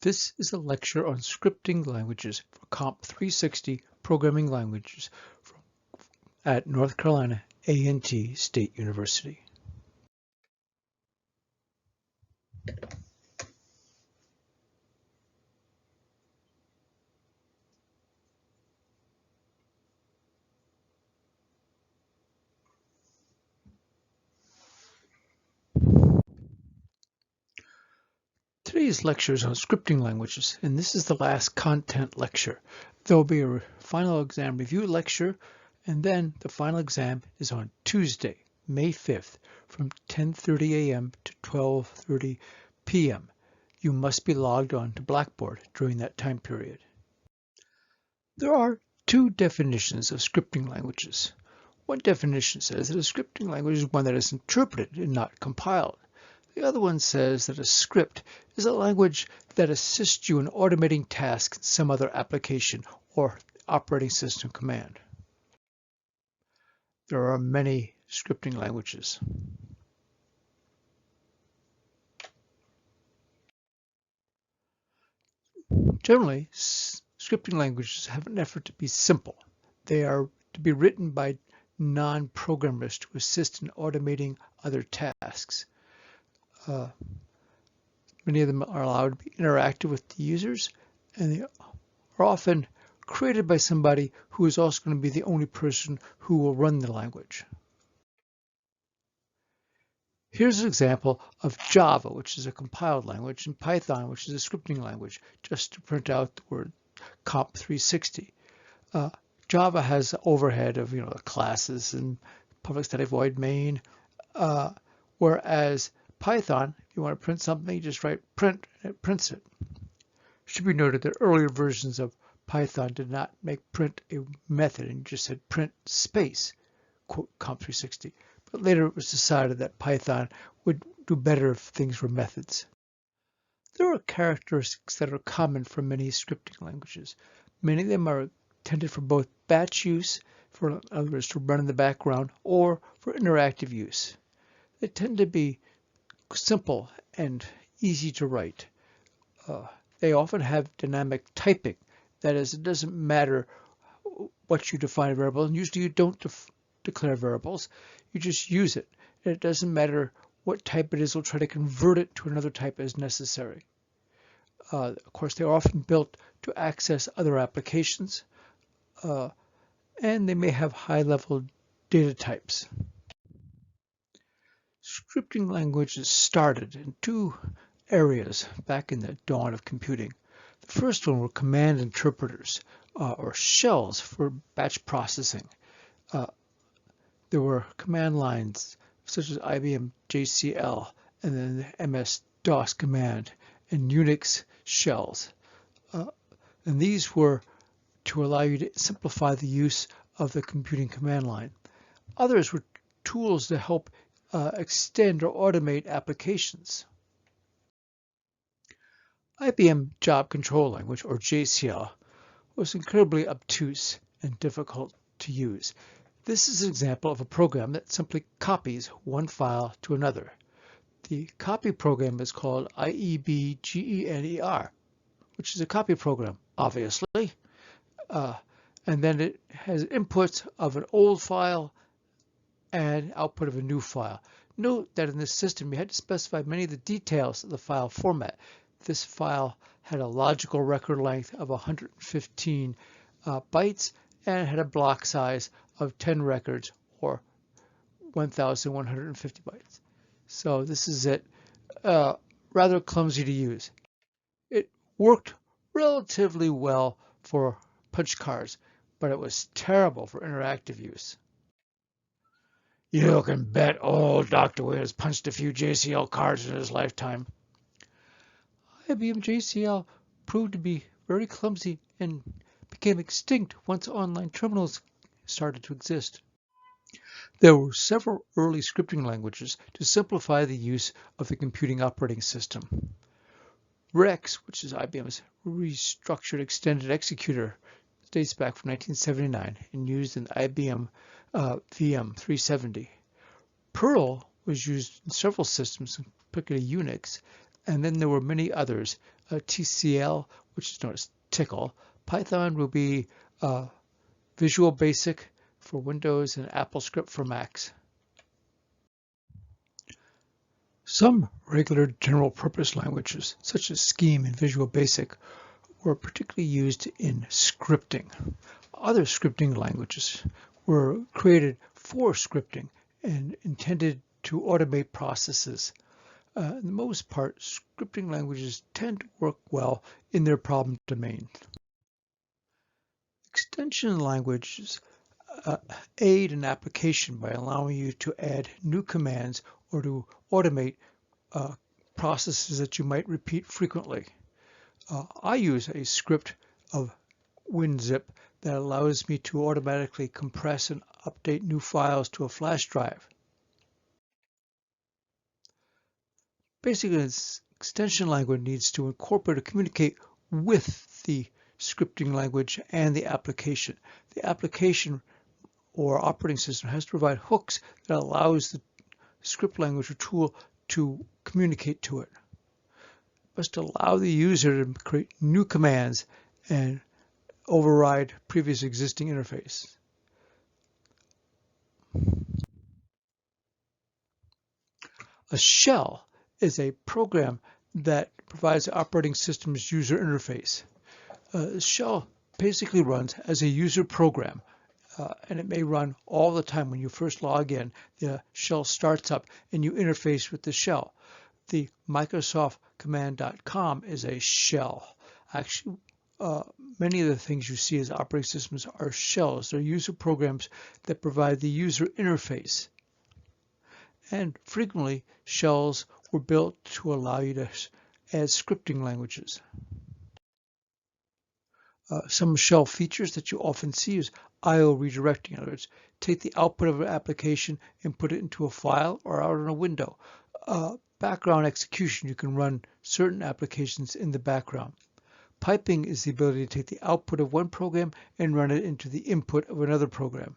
This is a lecture on scripting languages for Comp 360 programming languages at North Carolina A&T State University. Today's lecture is on scripting languages, and this is the last content lecture. There will be a final exam review lecture, and then the final exam is on Tuesday, May 5th, from 10:30 a.m. to 12:30 p.m. You must be logged on to Blackboard during that time period. There are two definitions of scripting languages. One definition says that a scripting language is one that is interpreted and not compiled. The other one says that a script is a language that assists you in automating tasks in some other application or operating system command. There are many scripting languages. Generally, scripting languages have an effort to be simple. They are to be written by non-programmers to assist in automating other tasks. Many of them are allowed to be interactive with the users, and they are often created by somebody who is also going to be the only person who will run the language. Here's an example of Java, which is a compiled language, and Python, which is a scripting language, just to print out the word Comp 360. Java has overhead of classes and public static void main, whereas Python, if you want to print something, you just write print and it prints it. It should be noted that earlier versions of Python did not make print a method and just said print space, quote, Comp 360. But later it was decided that Python would do better if things were methods. There are characteristics that are common for many scripting languages. Many of them are intended for both batch use, for others to run in the background, or for interactive use. They tend to be simple and easy to write. They often have dynamic typing. That is, it doesn't matter what you define a variable, and usually you don't declare variables. You just use it. And it doesn't matter what type it is, we'll try to convert it to another type as necessary. Of course, they're often built to access other applications, and they may have high-level data types. Scripting languages started in two areas back in the dawn of computing. The first one were command interpreters, or shells for batch processing. There were command lines such as IBM JCL, and then the MS-DOS command, and Unix shells. And these were to allow you to simplify the use of the computing command line. Others were tools to help extend or automate applications. IBM Job Control Language, or JCL, was incredibly obtuse and difficult to use. This is an example of a program that simply copies one file to another. The copy program is called IEBGENER, which is a copy program, obviously. And then it has inputs of an old file and output of a new file. Note that in this system, you had to specify many of the details of the file format. This file had a logical record length of 115 bytes and had a block size of 10 records, or 1,150 bytes. So this is it. Rather clumsy to use. It worked relatively well for punch cards, but it was terrible for interactive use. You can bet old Dr. Wiz punched a few JCL cards in his lifetime. IBM JCL proved to be very clumsy and became extinct once online terminals started to exist. There were several early scripting languages to simplify the use of the computing operating system. Rex, which is IBM's restructured extended executor, dates back from 1979 and used in IBM VM 370. Perl was used in several systems, particularly Unix, And then there were many others, TCL, which is known as Tickle, Python, Ruby, Visual Basic for Windows, and AppleScript for Macs. Some regular general-purpose languages, such as Scheme and Visual Basic, were particularly used in scripting. Other scripting languages were created for scripting and intended to automate processes. For the most part, scripting languages tend to work well in their problem domain. Extension languages aid an application by allowing you to add new commands or to automate processes that you might repeat frequently. I use a script of WinZip that allows me to automatically compress and update new files to a flash drive. Basically, an extension language needs to incorporate or communicate with the scripting language and the application. The application or operating system has to provide hooks that allows the script language or tool to communicate to it. It must allow the user to create new commands and override previous existing interface. A shell is a program that provides the operating system's user interface. The shell basically runs as a user program, and it may run all the time. When you first log in, the shell starts up and you interface with the shell. The Microsoft command.com is a shell. Actually, many of the things you see as operating systems are shells. They're user programs that provide the user interface. And frequently, shells were built to allow you to add scripting languages. Some shell features that you often see is I/O redirecting. In other words, take the output of an application and put it into a file or out in a window. Background execution, you can run certain applications in the background. Piping is the ability to take the output of one program and run it into the input of another program.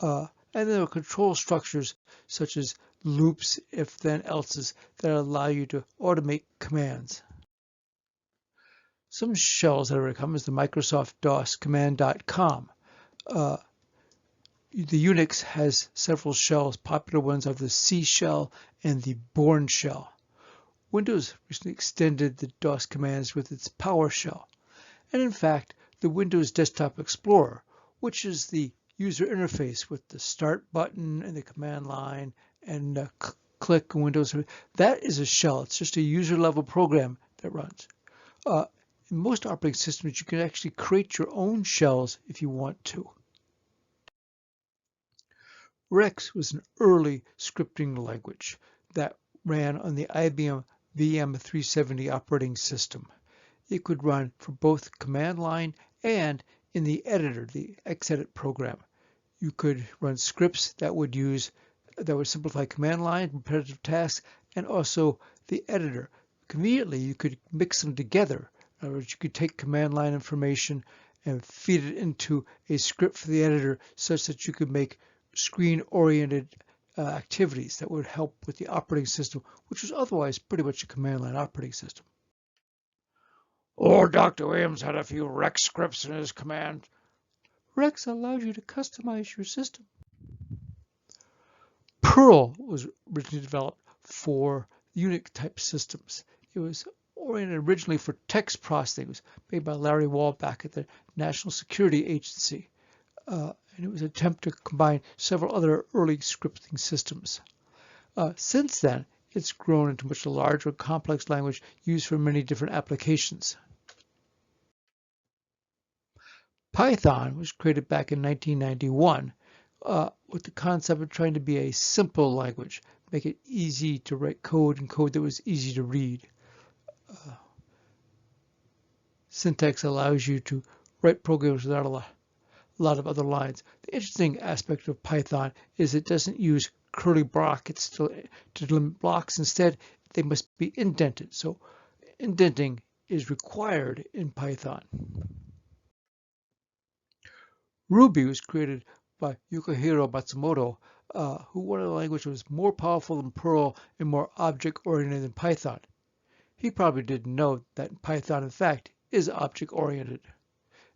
And there are control structures such as loops, if then else's, that allow you to automate commands. Some shells that are common is the Microsoft DOS command.com. The Unix has several shells. Popular ones are the C shell and the Bourne shell. Windows recently extended the DOS commands with its PowerShell. And in fact, the Windows Desktop Explorer, which is the user interface with the start button and the command line and click Windows, that is a shell. It's just a user level program that runs. In most operating systems, you can actually create your own shells if you want to. Rex was an early scripting language that ran on the IBM VM370 operating system. It could run for both command line and in the editor, the Xedit program. You could run scripts that would simplify command line, repetitive tasks, and also the editor. Conveniently, you could mix them together. In other words, you could take command line information and feed it into a script for the editor such that you could make screen-oriented activities that would help with the operating system, which was otherwise pretty much a command line operating system. Oh, Dr. Williams had a few Rex scripts in his command. Rex allows you to customize your system. Perl was originally developed for Unix type systems. It was oriented originally for text processing. It was made by Larry Wall back at the National Security Agency. And it was an attempt to combine several other early scripting systems. Since then, it's grown into a much larger, complex language used for many different applications. Python was created back in 1991 with the concept of trying to be a simple language, make it easy to write code and code that was easy to read. Syntax allows you to write programs without a lot of other lines. The interesting aspect of Python is it doesn't use curly brackets to limit blocks. Instead, they must be indented. So indenting is required in Python. Ruby was created by Yukihiro Matsumoto who wanted a language that was more powerful than Perl and more object-oriented than Python. He probably didn't know that Python, in fact, is object-oriented,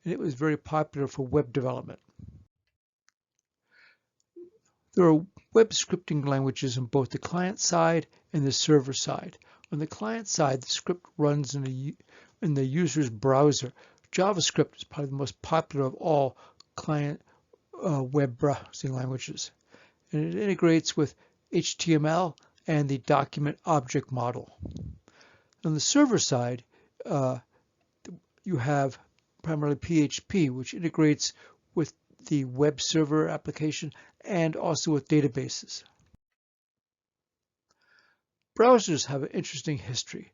and it was very popular for web development. There are web scripting languages on both the client side and the server side. On the client side, the script runs in the user's browser. JavaScript is probably the most popular of all client web browsing languages, and it integrates with HTML and the document object model. On the server side, you have primarily PHP, which integrates with the web server application and also with databases. Browsers have an interesting history.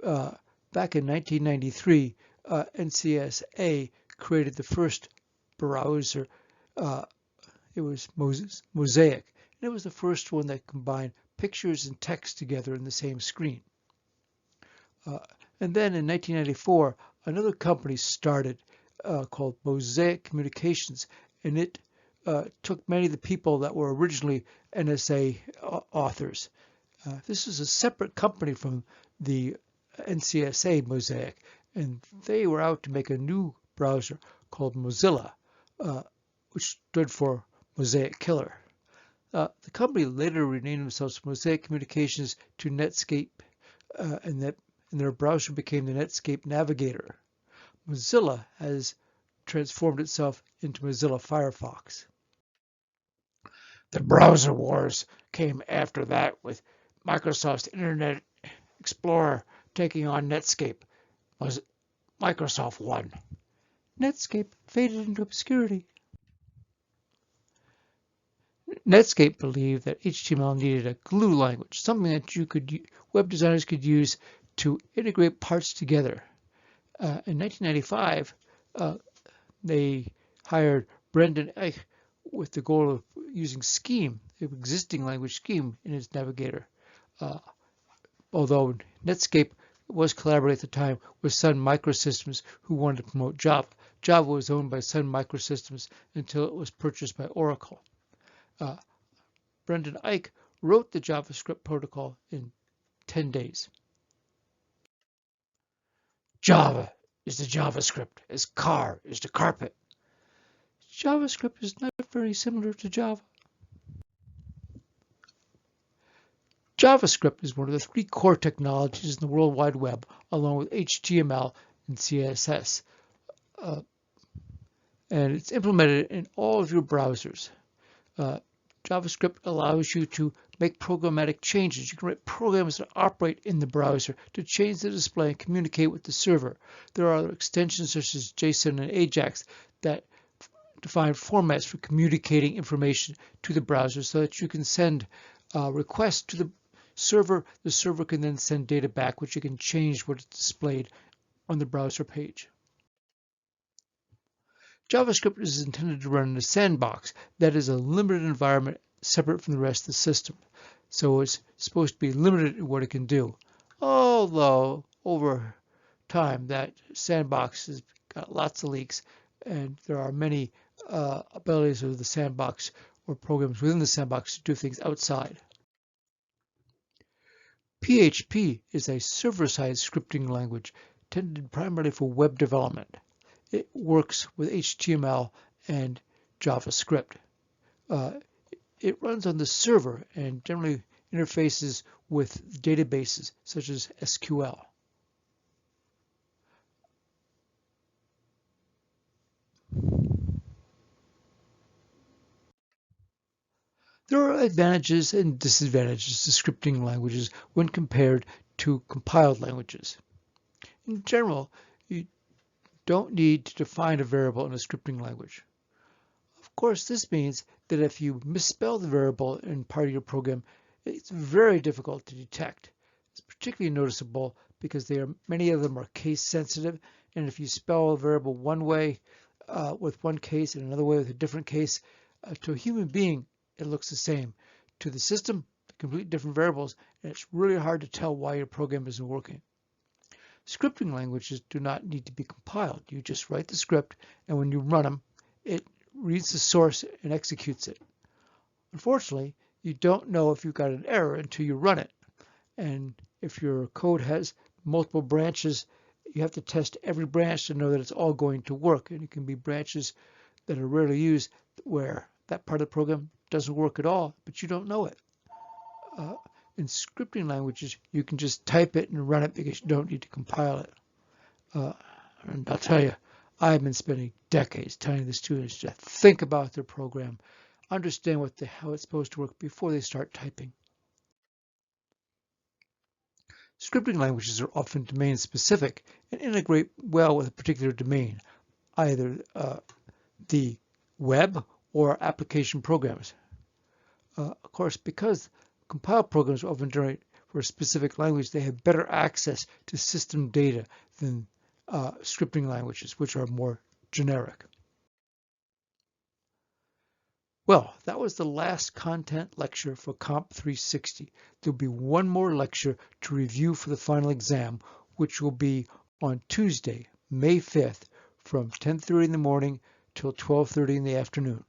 Back in 1993, NCSA created the first browser. It was Mosaic, and it was the first one that combined pictures and text together in the same screen. And then in 1994, another company started called Mosaic Communications, and it took many of the people that were originally NSA authors. This is a separate company from the NCSA Mosaic, and they were out to make a new browser called Mozilla, which stood for Mosaic Killer. The company later renamed themselves Mosaic Communications to Netscape, and their browser became the Netscape Navigator. Mozilla has transformed itself into Mozilla Firefox. The browser wars came after that, with Microsoft's Internet Explorer taking on Netscape. Microsoft won. Netscape faded into obscurity. Netscape believed that HTML needed a glue language, something that web designers could use to integrate parts together. In 1995, they hired Brendan Eich with the goal of using Scheme, the existing language Scheme, in its Navigator. Although Netscape was collaborating at the time with Sun Microsystems, who wanted to promote Java. Java was owned by Sun Microsystems until it was purchased by Oracle. Brendan Eich wrote the JavaScript protocol in 10 days. Java is the JavaScript, as car is to carpet. JavaScript is not very similar to Java. JavaScript is one of the three core technologies in the World Wide Web, along with HTML and CSS. And it's implemented in all of your browsers. JavaScript allows you to make programmatic changes. You can write programs that operate in the browser to change the display and communicate with the server. There are other extensions such as JSON and AJAX that define formats for communicating information to the browser so that you can send requests to the server. The server can then send data back, which you can change what is displayed on the browser page. JavaScript is intended to run in a sandbox, that is a limited environment separate from the rest of the system. So it's supposed to be limited in what it can do. Although over time that sandbox has got lots of leaks, and there are many abilities of the sandbox or programs within the sandbox to do things outside. PHP is a server-side scripting language intended primarily for web development. It works with HTML and JavaScript. It runs on the server and generally interfaces with databases such as SQL. There are advantages and disadvantages to scripting languages when compared to compiled languages. In general, you don't need to define a variable in a scripting language. Of course, this means that if you misspell the variable in part of your program, it's very difficult to detect. It's particularly noticeable because many of them are case sensitive, and if you spell a variable one way with one case and another way with a different case, to a human being it looks the same. To the system, completely different variables, and it's really hard to tell why your program isn't working. Scripting languages do not need to be compiled. You just write the script, and when you run them, it reads the source and executes it. Unfortunately, you don't know if you've got an error until you run it. And if your code has multiple branches, you have to test every branch to know that it's all going to work. And it can be branches that are rarely used where that part of the program doesn't work at all, but you don't know it. In scripting languages, you can just type it and run it because you don't need to compile it. And I'll tell you, I've been spending decades telling the students to think about their program, understand what the hell it's supposed to work before they start typing. Scripting languages are often domain specific and integrate well with a particular domain, either the web or application programs. Of course, because compiled programs often generate for a specific language, they have better access to system data than scripting languages, which are more generic. Well, that was the last content lecture for Comp 360. There'll be one more lecture to review for the final exam, which will be on Tuesday, May 5th, from 10:30 in the morning till 12:30 in the afternoon.